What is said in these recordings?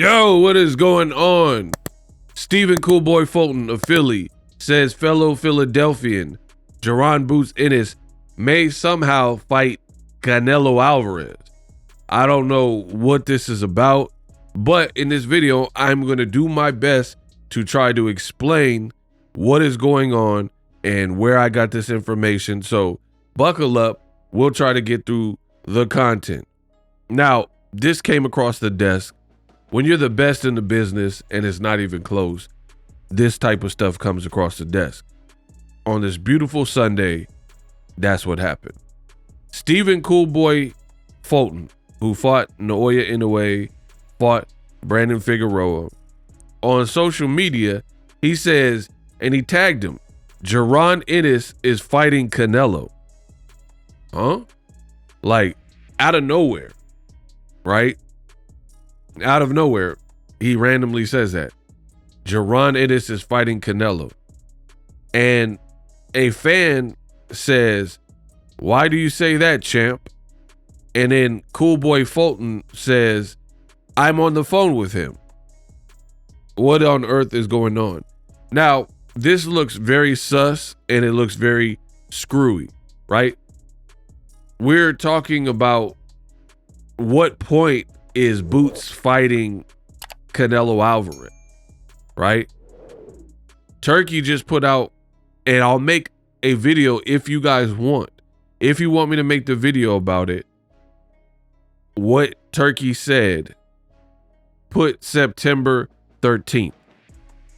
Yo, what is going on? Stephen Coolboy Fulton of Philly says fellow Philadelphian Jaron Ennis may somehow fight Canelo Alvarez. I don't know what this is about, but in this video, I'm going to do my best to try to explain what is going on and where I got this information. So buckle up. We'll try to get through the content. Now, this came across the desk. When you're the best in the business and it's not even close, this type of stuff comes across the desk. On this beautiful Sunday, that's what happened. Stephen Coolboy Fulton, who fought Naoya Inoue, fought Brandon Figueroa, on social media, he says, and he tagged him, Jaron Ennis is fighting Canelo. Huh? Like, out of nowhere, right? Out of nowhere, he randomly says that. Jaron Ennis is fighting Canelo. And a fan says, why do you say that, champ? And then Coolboy Fulton says, I'm on the phone with him. What on earth is going on? Now, this looks very sus and it looks very screwy, right? We're talking about what point is Boots fighting Canelo Alvarez, right? Turkey just put out, and I'll make a video if you guys want. If you want me to make the video about it, what Turkey said, put September 13th.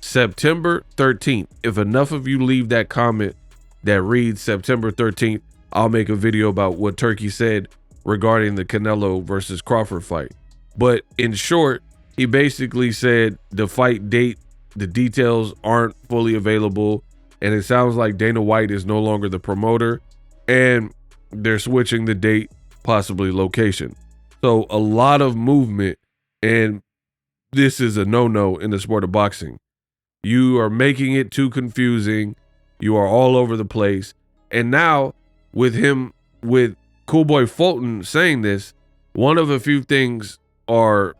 September 13th. If enough of you leave that comment that reads September 13th, I'll make a video about what Turkey said regarding the Canelo versus Crawford fight. But in short, he basically said the fight date, the details aren't fully available, and it sounds like Dana White is no longer the promoter, and they're switching the date, possibly location. So a lot of movement, and this is a no-no in the sport of boxing. You are making it too confusing. You are all over the place. And now with Coolboy Fulton saying this, one of a few things are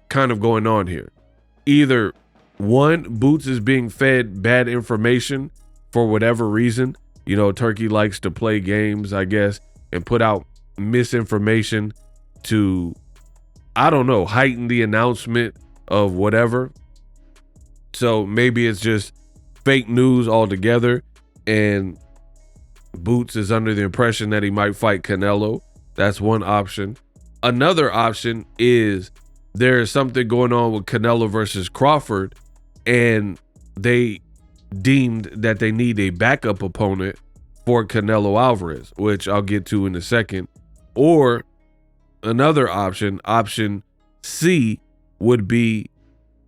kind of going on here. Either one, Boots is being fed bad information for whatever reason. You know, Turkey likes to play games, I guess, and put out misinformation to, I don't know, heighten the announcement of whatever. So maybe it's just fake news altogether, and Boots is under the impression that he might fight Canelo. That's one option. Another option is there is something going on with Canelo versus Crawford, and they deemed that they need a backup opponent for Canelo Alvarez, which I'll get to in a second. Or another option, option C, would be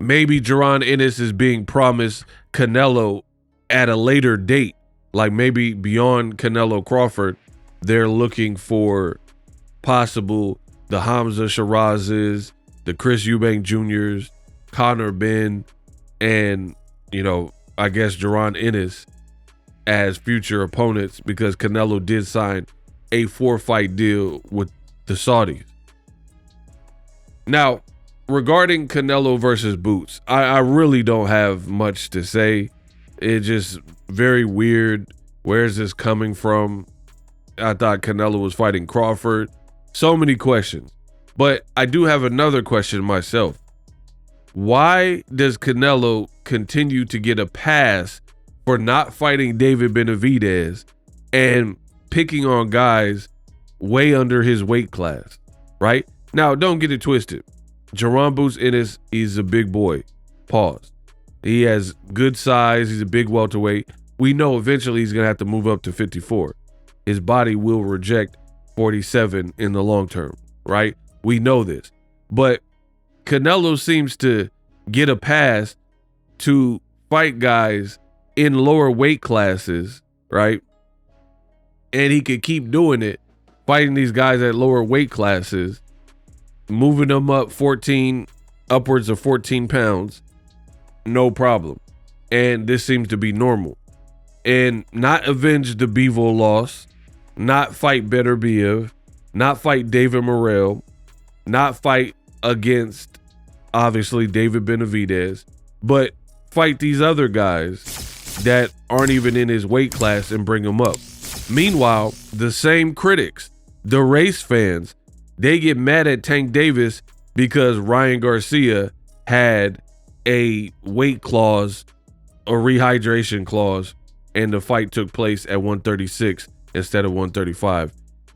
maybe Jaron Ennis is being promised Canelo at a later date, like maybe beyond Canelo Crawford. They're looking for possible the Hamza Shirazes, the Chris Eubank Jr.'s, Conor Benn, and, you know, I guess Jaron Ennis as future opponents, because Canelo did sign a 4-fight deal with the Saudis. Now, regarding Canelo versus Boots, I really don't have much to say. It's just very weird. Where is this coming from? I thought Canelo was fighting Crawford. So many questions. But I do have another question myself. Why does Canelo continue to get a pass for not fighting David Benavidez and picking on guys way under his weight class, right? Now, don't get it twisted. Jaron Ennis, he's a big boy. Pause. He has good size. He's a big welterweight. We know eventually he's going to have to move up to 54. His body will reject 47 in the long term, right? We know this. But Canelo seems to get a pass to fight guys in lower weight classes, right? And he could keep doing it, fighting these guys at lower weight classes, moving them up upwards of 14 pounds, no problem. And this seems to be normal. And not avenge the Bivol loss, not fight Beterbiev, not fight David Morrell, not fight against obviously David Benavidez, but fight these other guys that aren't even in his weight class and bring him up. Meanwhile, the same critics, the race fans, they get mad at Tank Davis because Ryan Garcia had a weight clause, a rehydration clause, and the fight took place at 136 instead of 135.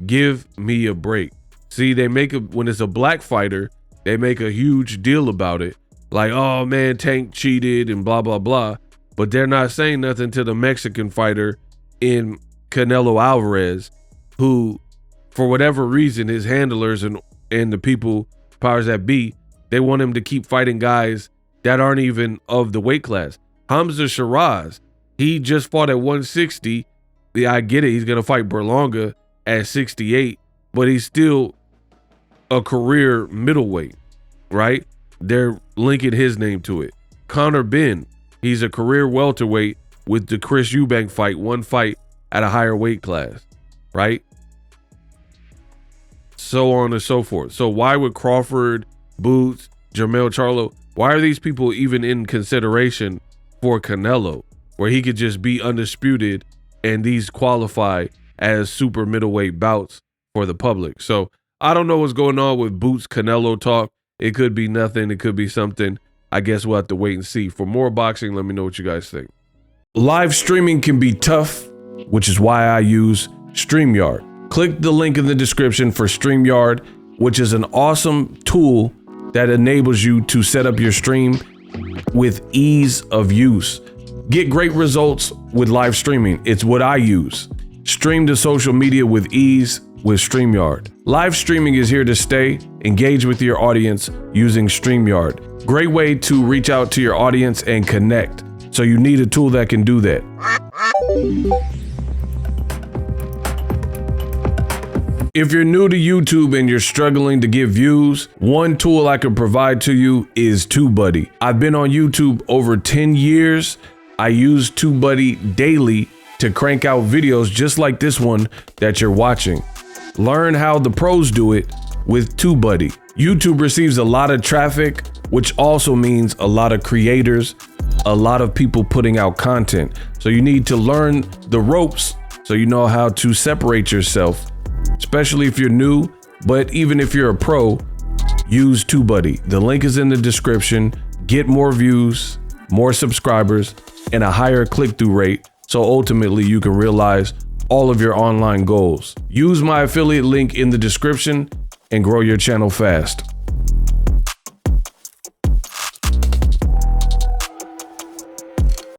Give me a break. See, they make when it's a black fighter, they make a huge deal about it. Like, oh man, Tank cheated and blah, blah, blah. But they're not saying nothing to the Mexican fighter in Canelo Alvarez, who, for whatever reason, his handlers and the people, powers that be, they want him to keep fighting guys that aren't even of the weight class. Hamza Shiraz, he just fought at 160. Yeah, I get it. He's going to fight Berlanga at 68, but he's still a career middleweight, right? They're linking his name to it. Conor Benn, he's a career welterweight with the Chris Eubank fight, one fight at a higher weight class, right? So on and so forth. So why would Crawford, Boots, Jermell Charlo, why are these people even in consideration for Canelo, where he could just be undisputed and these qualify as super middleweight bouts for the public? So I don't know what's going on with Boots Canelo talk. It could be nothing. It could be something. I guess we'll have to wait and see. For more boxing, let me know what you guys think. Live streaming can be tough, which is why I use StreamYard. Click the link in the description for StreamYard, which is an awesome tool that enables you to set up your stream with ease of use. Get great results with live streaming. It's what I use. Stream to social media with ease with StreamYard. Live streaming is here to stay. Engage with your audience using StreamYard. Great way to reach out to your audience and connect. So you need a tool that can do that. If you're new to YouTube and you're struggling to get views, one tool I can provide to you is TubeBuddy. I've been on YouTube over 10 years. I use TubeBuddy daily to crank out videos just like this one that you're watching. Learn how the pros do it with TubeBuddy. YouTube receives a lot of traffic, which also means a lot of creators, a lot of people putting out content. So you need to learn the ropes so you know how to separate yourself, especially if you're new. But even if you're a pro, use TubeBuddy. The link is in the description. Get more views, more subscribers, and a higher click-through rate, so ultimately you can realize all of your online goals. Use my affiliate link in the description and grow your channel fast.